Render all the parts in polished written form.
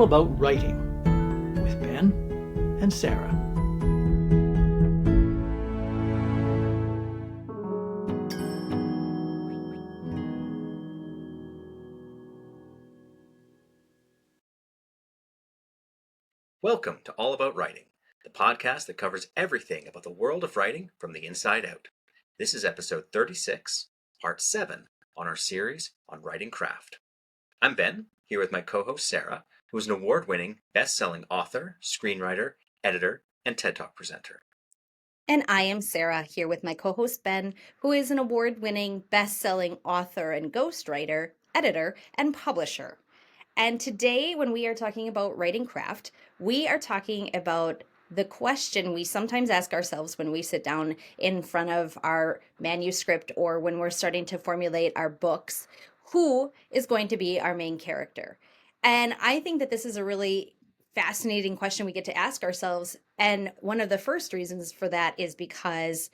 All About Writing with Ben and Sara. Welcome to All About Writing, the podcast that covers everything about the world of writing from the inside out. This is episode 36, part 7 on our series on writing craft. I'm Ben, here with my co-host Sara, who is an award-winning, best-selling author, screenwriter, editor, and TED Talk presenter. And I am Sara, here with my co-host Ben, who is an award-winning, best-selling author and ghostwriter, editor, and publisher. And today, when we are talking about writing craft, we are talking about the question we sometimes ask ourselves when we sit down in front of our manuscript or when we're starting to formulate our books: who is going to be our main character? And I think that this is a really fascinating question we get to ask ourselves. And one of the first reasons for that is because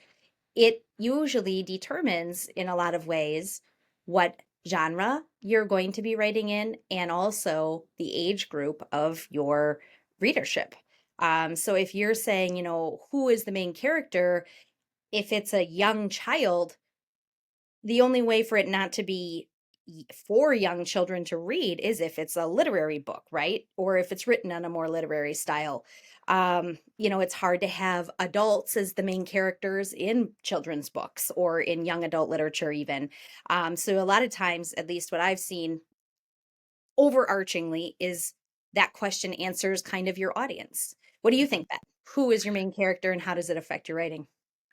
it usually determines, in a lot of ways, what genre you're going to be writing in and also the age group of your readership. So if you're saying, who is the main character, if it's a young child, the only way for it not to be for young children to read is if it's a literary book, right? Or if it's written on a more literary style. It's hard to have adults as the main characters in children's books or in young adult literature even. So a lot of times, at least what I've seen overarchingly, is that question answers kind of your audience. What do you think, Ben? Who is your main character and how does it affect your writing?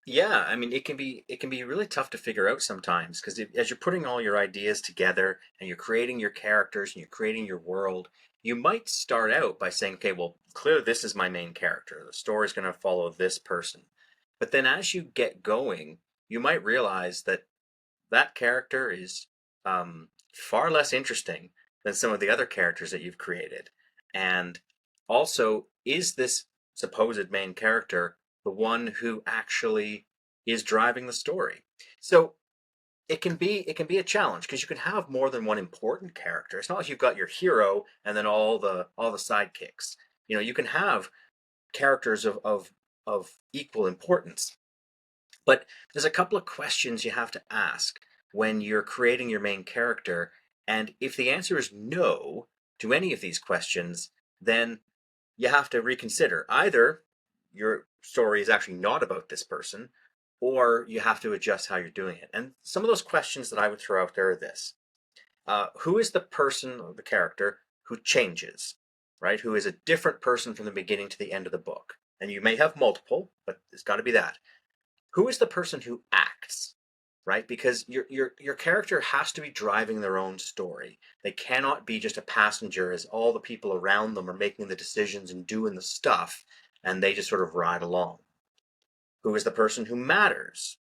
Yeah, I mean, it can be really tough to figure out sometimes because as you're putting all your ideas together and you're creating your characters and you're creating your world, you might start out by saying, okay, well, clearly this is my main character. The story's going to follow this person. But then as you get going, you might realize that that character is far less interesting than some of the other characters that you've created. And also, is this supposed main character the one who actually is driving the story? So it can be a challenge because you can have more than one important character. It's not like you've got your hero and then all the sidekicks. You can have characters of equal importance. But there's a couple of questions you have to ask when you're creating your main character. And if the answer is no to any of these questions, then you have to reconsider. Either your story is actually not about this person, or you have to adjust how you're doing it. And some of those questions that I would throw out there are this. Who is the person or the character who changes, right? Who is a different person from the beginning to the end of the book? And you may have multiple, but it's got to be that. Who is the person who acts, right? Because your character has to be driving their own story. They cannot be just a passenger as all the people around them are making the decisions and doing the stuff, and they just sort of ride along. Who is the person who matters?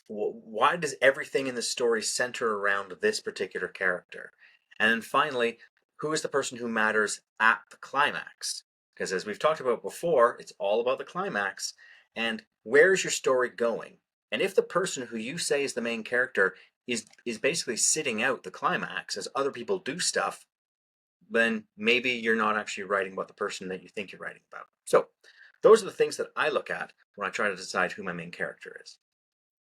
Why does everything in the story center around this particular character? And then finally, who is the person who matters at the climax? Because as we've talked about before, it's all about the climax. And where's your story going? And if the person who you say is the main character is basically sitting out the climax as other people do stuff, then maybe you're not actually writing about the person that you think you're writing about. So those are the things that I look at when I try to decide who my main character is.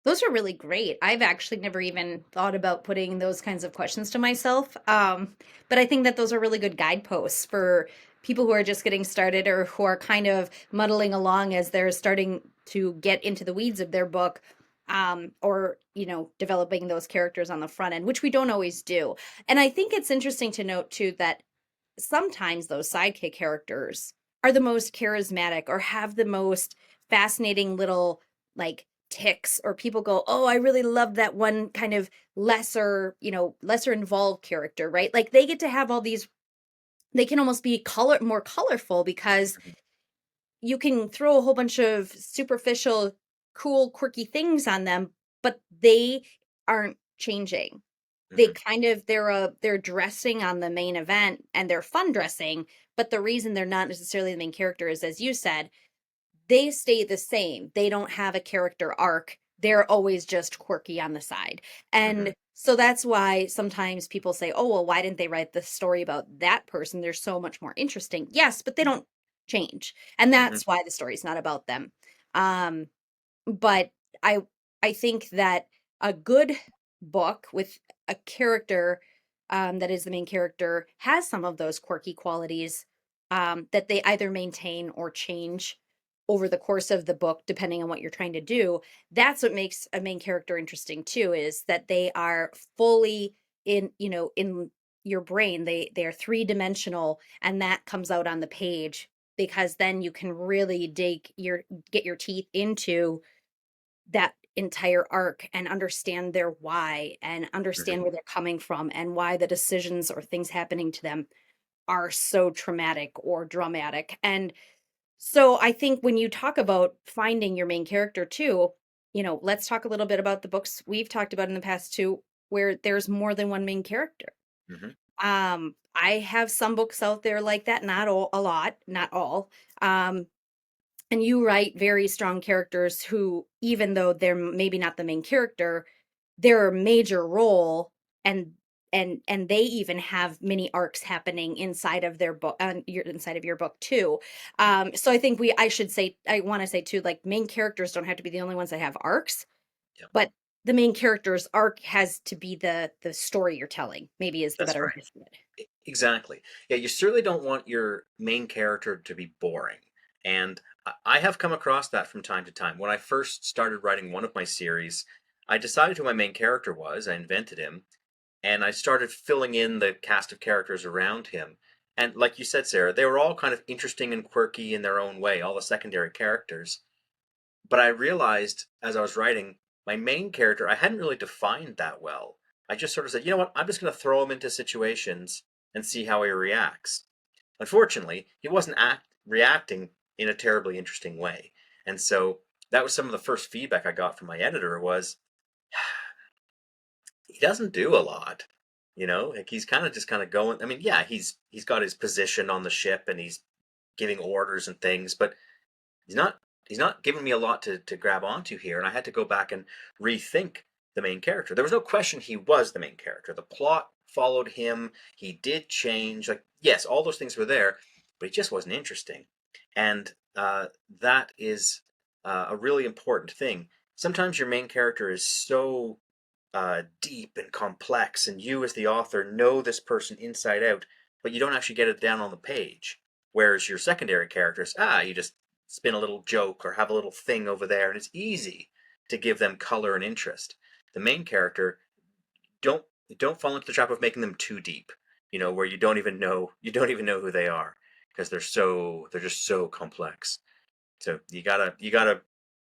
Those are really great. I've actually never even thought about putting those kinds of questions to myself. But I think that those are really good guideposts for people who are just getting started or who are kind of muddling along as they're starting to get into the weeds of their book, or, developing those characters on the front end, which we don't always do. And I think it's interesting to note, too, that sometimes those sidekick characters are the most charismatic or have the most fascinating little, like, ticks, or people go, oh, I really love that one kind of lesser involved character, right? Like, they get to have all these, they can almost be more colorful because you can throw a whole bunch of superficial, cool, quirky things on them, but they aren't changing. They Mhm. kind of, they're dressing on the main event and they're fun dressing, but the reason they're not necessarily the main character is, as you said, they stay the same. They don't have a character arc. they're always just quirky on the side. Hmm. And so that's why sometimes people say, oh, well, why didn't they write the story about that person? They're so much more interesting. Yes, but they don't change. And Hmm. that's why the story's not about them. Um, but I I think that a good book with a character that is the main character has some of those quirky qualities that they either maintain or change over the course of the book, depending on what you're trying to do. That's what makes a main character interesting too, is that they are fully in, in your brain. They are three-dimensional, and that comes out on the page because then you can really get your teeth into that entire arc and understand their why and Hmm. understand where they're coming from and why the decisions or things happening to them are so traumatic or dramatic. And so I think when you talk about finding your main character too, let's talk a little bit about the books we've talked about in the past too, where there's more than one main character. Hmm. I have some books out there like that, not all, a lot, not all. Um, and you write very strong characters who, even though they're maybe not the main character, they're a major role, and and they even have mini arcs happening inside of their book, inside of your book too. So I think I should say, I want to say too, like, main characters don't have to be the only ones that have arcs, Yeah, but the main character's arc has to be the story you're telling, maybe, is the that's better right. way to put it. Exactly. Yeah, you certainly don't want your main character to be boring. And I have come across that from time to time. When I first started writing one of my series, I decided who my main character was. I invented him, and I started filling in the cast of characters around him. And like you said, Sarah, they were all kind of interesting and quirky in their own way, all the secondary characters. But I realized as I was writing, my main character, I hadn't really defined that well. I just sort of said, you know what, I'm just going to throw him into situations and see how he reacts. Unfortunately, he wasn't reacting in a terribly interesting way. And so that was some of the first feedback I got from my editor was, he doesn't do a lot. Like he's kind of just kind of going. I mean, yeah, he's got his position on the ship and he's giving orders and things, but he's not he's not giving me a lot to grab onto here, and I had to go back and rethink the main character. There was no question he was the main character. The plot followed him. He did change. Like, yes, all those things were there, but he just wasn't interesting. And that is a really important thing. Sometimes your main character is so deep and complex, and you as the author know this person inside out, but you don't actually get it down on the page. Whereas your secondary characters, you just spin a little joke or have a little thing over there, and it's easy to give them color and interest. The main character, don't don't fall into the trap of making them too deep. Where you don't even know who they are because they're just so complex. So you gotta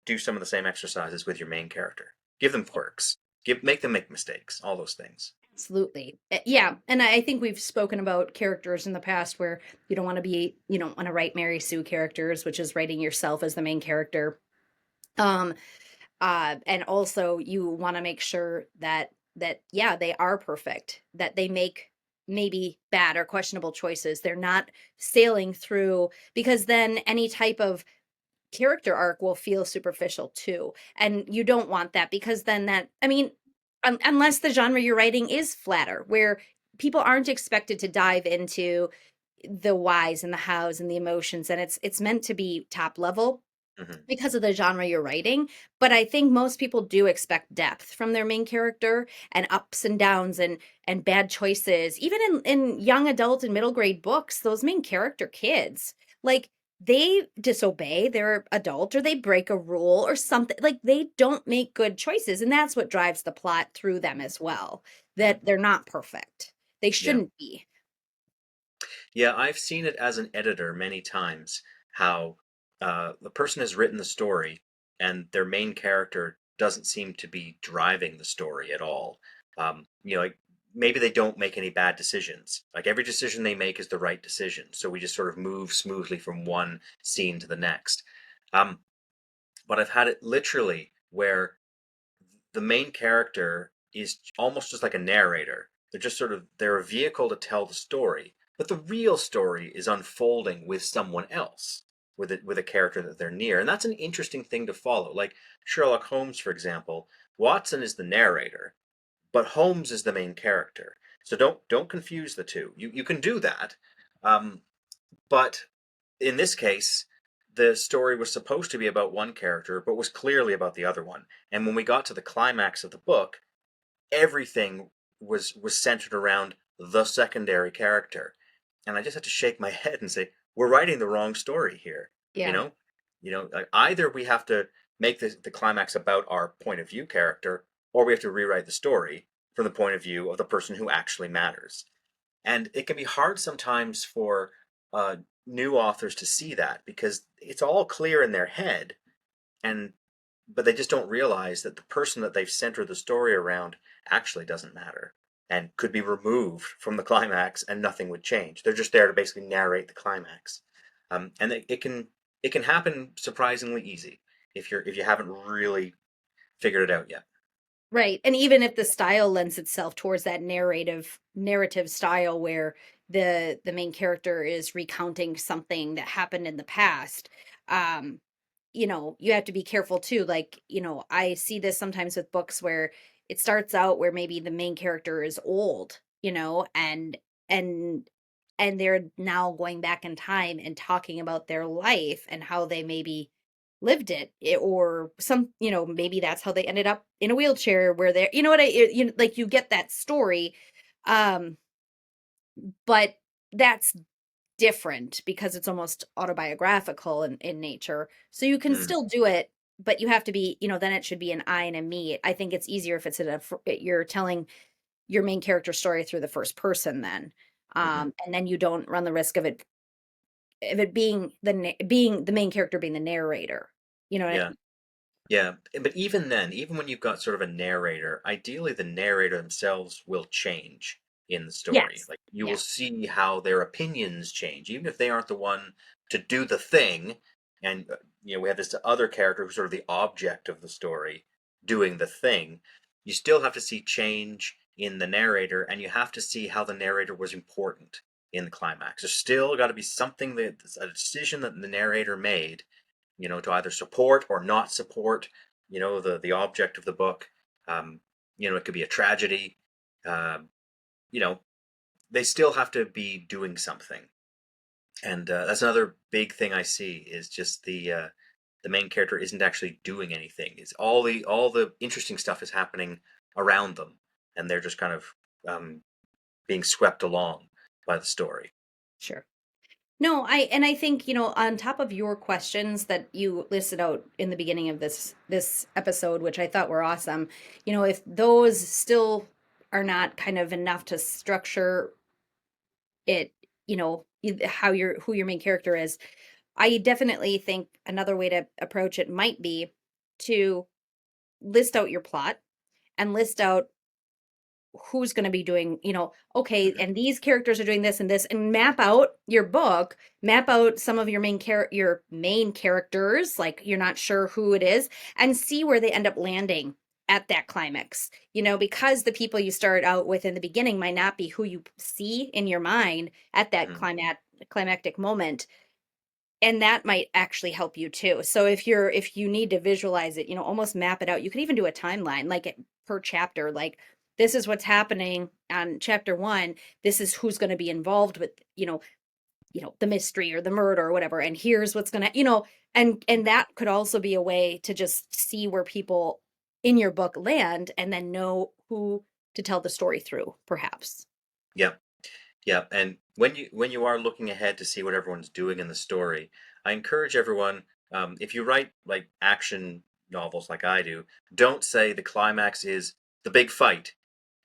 do some of the same exercises with your main character. Give them quirks. Make them make mistakes. All those things. Absolutely. Yeah. And I think we've spoken about characters in the past where you don't want to write Mary Sue characters, which is writing yourself as the main character. Um, and also you want to make sure that, yeah, they are perfect, that they make maybe bad or questionable choices. They're not sailing through, because then any type of character arc will feel superficial too. And you don't want that, because then I mean, unless the genre you're writing is flatter, where people aren't expected to dive into the whys and the hows and the emotions, and it's meant to be top level Hmm. because of the genre you're writing. But I think most people do expect depth from their main character, and ups and downs, and bad choices. Even in young adult and middle grade books, those main character kids, like, they disobey their adult, or they break a rule or something. Like, they don't make good choices, and that's what drives the plot through them as well. Hmm. That they're not perfect. They Yeah. shouldn't be. Yeah, I've seen it as an editor many times how the person has written the story and their main character doesn't seem to be driving the story at all. Like maybe they don't make any bad decisions. Like every decision they make is the right decision. So we just sort of move smoothly from one scene to the next. Um, but I've had it literally where the main character is almost just like a narrator. They're a vehicle to tell the story, but the real story is unfolding with someone else. with a character that they're near, and that's an interesting thing to follow. Like Sherlock Holmes, for example, Watson is the narrator, but Holmes is the main character. So don't confuse the two. You can do that, um, but in this case, the story was supposed to be about one character, but was clearly about the other one. And when we got to the climax of the book, everything was centered around the secondary character, and I just had to shake my head and say, we're writing the wrong story here. You Yeah. know, like either we have to make the climax about our point of view character, or we have to rewrite the story from the point of view of the person who actually matters. And it can be hard sometimes for uh, new authors to see that because it's all clear in their head, and but they just don't realize that the person that they've centered the story around actually doesn't matter and could be removed from the climax and nothing would change. They're just there to basically narrate the climax, and it can happen surprisingly easy if you haven't really figured it out yet. Right. And even if the style lends itself towards that narrative style where the main character is recounting something that happened in the past, um, you have to be careful too. Like, I see this sometimes with books where it starts out where maybe the main character is old, and and they're now going back in time and talking about their life and how they maybe lived or maybe that's how they ended up in a wheelchair where they're like you get that story, um but that's different because it's almost autobiographical in nature. So you can Mm, still do it, but you have to be, then it should be an I and a me. I think it's easier if you're telling your main character story through the first person then. hmm And then you don't run the risk of it being being the main character being the narrator. You know what Yeah. I Yeah, but even then, even when you've got sort of a narrator, ideally the narrator themselves will change in the story. Yes. Like you will Yeah. see how their opinions change, even if they aren't the one to do the thing. And we have this other character who's sort of the object of the story doing the thing. You still have to see change in the narrator, and you have to see how the narrator was important in the climax. There's still got to be something a decision that the narrator made, to either support or not support, the object of the book. Um, it could be a tragedy. Uh, you know, they still have to be doing something, and that's another big thing I see is just the main character isn't actually doing anything. It's all the interesting stuff is happening around them, and they're just kind of um, being swept along by the story. Sure. No, I think, on top of your questions that you listed out in the beginning of this episode, which I thought were awesome, if those still are not kind of enough to structure it, how who your main character is, I definitely think another way to approach it might be to list out your plot and list out who's going to be doing, okay, hmm and these characters are doing this and this, and map out your book, map out some of your main characters, like you're not sure who it is, and see where they end up landing at that climax. Because the people you start out with in the beginning might not be who you see in your mind at that hmm climactic moment, and that might actually help you too. So if you need to visualize it, almost map it out. You could even do a timeline, like per chapter, like this is what's happening on chapter 1. This is who's going to be involved with, the mystery or the murder or whatever. And here's what's going to, and that could also be a way to just see where people in your book land and then know who to tell the story through, perhaps. Yeah. Yeah, and when you are looking ahead to see what everyone's doing in the story, I encourage everyone, if you write like action novels like I do, don't say the climax is the big fight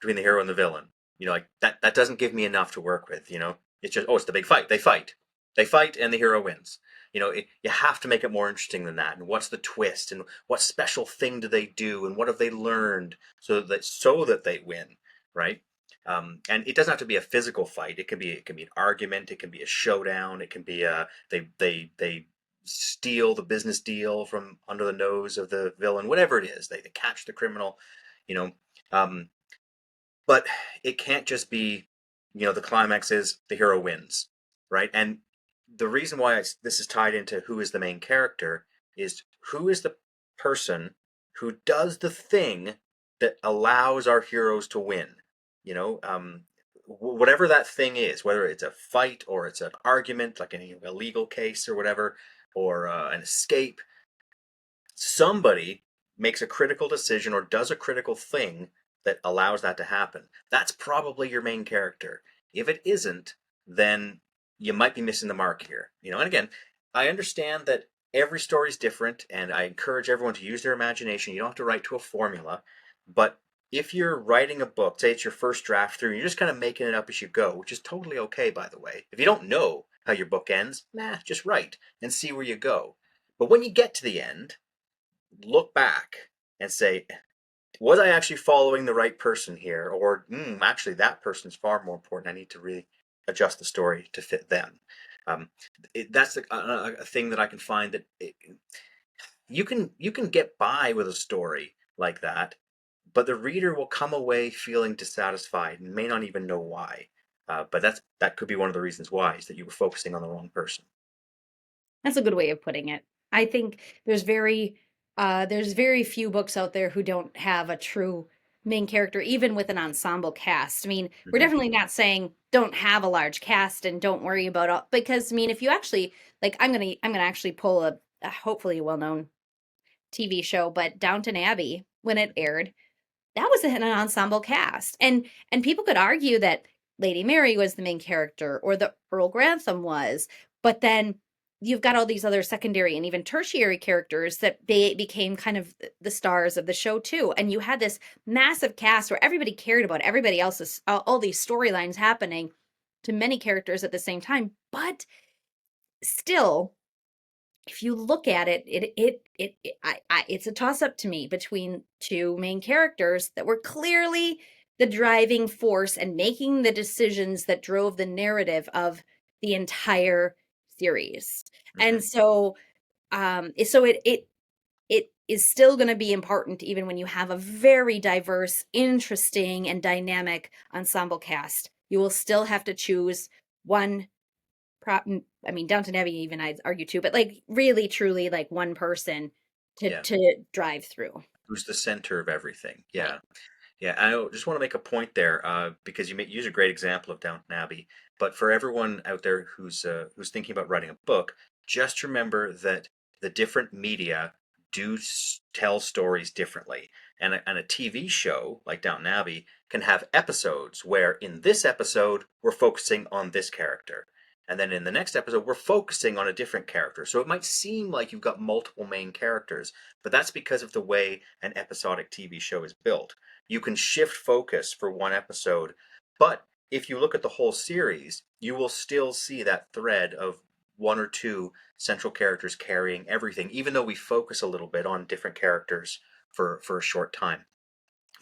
between the hero and the villain. Like that doesn't give me enough to work with. It's just, oh, it's the big fight. They fight, and the hero wins. You have to make it more interesting than that. And what's the twist? And what special thing do they do? And what have they learned so that they win, right? And it doesn't have to be a physical fight. It can be an argument. It can be a showdown. It can be they steal the business deal from under the nose of the villain. Whatever it is, they catch the criminal. You know, um, but it can't just be, the climax is the hero wins, right? And the reason why this is tied into who is the main character is who is the person who does the thing that allows our heroes to win. You know, whatever that thing is, whether it's a fight or it's an argument, like a legal case or whatever, or an escape, somebody makes a critical decision or does a critical thing that allows that to happen. That's probably your main character. If it isn't, then you might be missing the mark here. You know, and again, I understand that every story is different, and I encourage everyone to use their imagination. You don't have to write to a formula, but if you're writing a book, say it's your first draft through, and you're just kind of making it up as you go, which is totally okay, by the way. If you don't know how your book ends, just write and see where you go. But when you get to the end, look back and say, was I actually following the right person here? Or actually, that person's far more important. I need to really adjust the story to fit them. Um, that's a thing that I can find that you can get by with a story like that, but the reader will come away feeling dissatisfied and may not even know why. But that could be one of the reasons why, is that you were focusing on the wrong person. That's a good way of putting it. I think there's very few books out there who don't have a true main character, even with an ensemble cast. I mean, we're Hmm. definitely not saying don't have a large cast and don't worry about all, because I mean, if you actually like, I'm gonna actually pull a hopefully well-known TV show, but Downton Abbey, when it aired, that was an ensemble cast. And people could argue that Lady Mary was the main character or the Earl Grantham was, but then you've got all these other secondary and even tertiary characters that they became kind of the stars of the show too. And you had this massive cast where everybody cared about everybody else's all these storylines happening to many characters at the same time. But still, if you look at it, it's a toss up to me between two main characters that were clearly the driving force and making the decisions that drove the narrative of the entire series. And Hmm. it is still going to be important even when you have a very diverse, interesting, and dynamic ensemble cast. You will still have to choose one I mean, Downton Abbey even I'd argue too, but like really truly like one person Yeah. to drive through. Who's the center of everything? Right. Yeah. Yeah, I just want to make a point there, because use a great example of Downton Abbey. But for everyone out there who's thinking about writing a book, just remember that the different media do tell stories differently. And a TV show like Downton Abbey can have episodes where in this episode we're focusing on this character. And then in the next episode, we're focusing on a different character. So it might seem like you've got multiple main characters, but that's because of the way an episodic TV show is built. You can shift focus for one episode, but if you look at the whole series, you will still see that thread of one or two central characters carrying everything, even though we focus a little bit on different characters for a short time.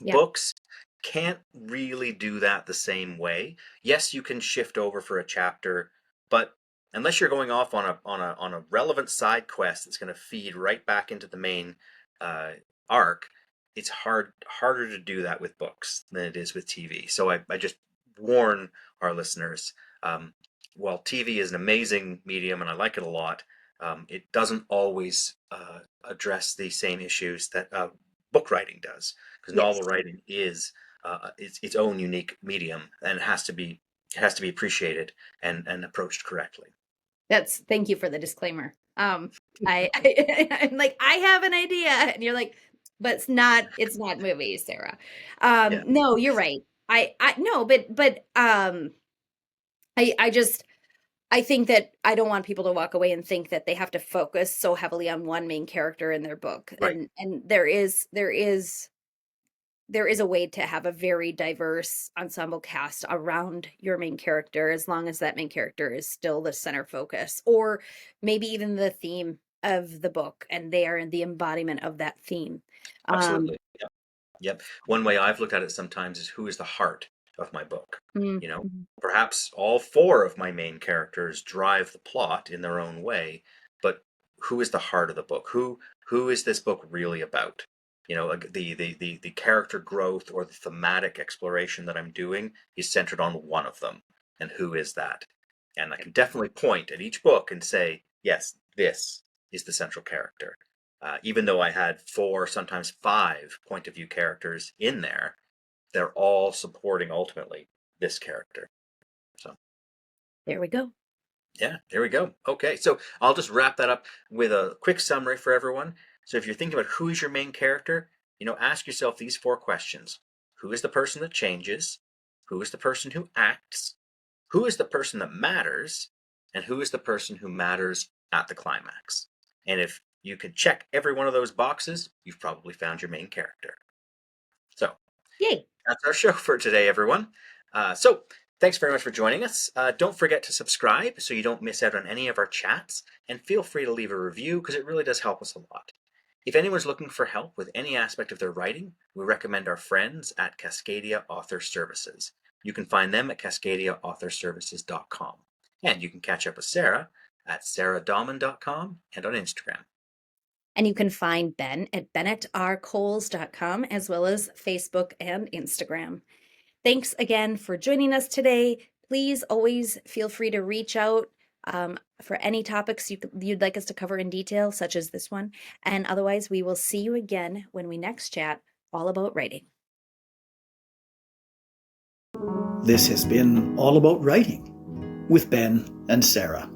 Yeah. Books can't really do that the same way. Yes, you can shift over for a chapter, but unless you're going off on a relevant side quest that's going to feed right back into the main uh, arc, it's harder to do that with books than it is with TV. So I just warn our listeners. Um, while TV is an amazing medium and I like it a lot, it doesn't always address the same issues that book writing does, because novel Yes. writing is its own unique medium, and it has to be appreciated and approached correctly. That's thank you for the disclaimer. I'm like, I have an idea. And you're like, but it's not movies, Sarah. Yeah, No, you're right. I no, but I just I think that I don't want people to walk away and think that they have to focus so heavily on one main character in their book. right. And there is a way to have a very diverse ensemble cast around your main character as long as that main character is still the center focus or maybe even the theme of the book and they are the embodiment of that theme. Um Absolutely. Yep. Yep. One way I've looked at it sometimes is who is the heart of my book. mm, You know, mhm. perhaps all four of my main characters drive the plot in their own way, but who is the heart of the book? Who is this book really about? You know, like the character growth or the thematic exploration that I'm doing is centered on one of them. And who is that? And I can definitely point at each book and say, yes, this is the central character. Even though I had 4, sometimes 5 point of view characters in there, they're all supporting ultimately this character. So There we go. yeah, there we go. Okay, so I'll just wrap that up with a quick summary for everyone. So if you're thinking about who is your main character, ask yourself these 4 questions. Who is the person that changes? Who is the person who acts? Who is the person that matters? And who is the person who matters at the climax? And if you can check every one of those boxes, you've probably found your main character. So Yay. that's our show for today, everyone. So thanks very much for joining us. Don't forget to subscribe so you don't miss out on any of our chats, and feel free to leave a review because it really does help us a lot. If anyone's looking for help with any aspect of their writing, we recommend our friends at Cascadia Author Services. You can find them at cascadiaauthorservices.com. And you can catch up with Sarah at sarahdahlman.com and on Instagram. And you can find Ben at bennettrcoles.com, as well as Facebook and Instagram. Thanks again for joining us today. Please always feel free to reach out for any topics you'd like us to cover in detail, such as this one. And otherwise, we will see you again when we next chat all about writing. This has been All About Writing with Ben and Sara.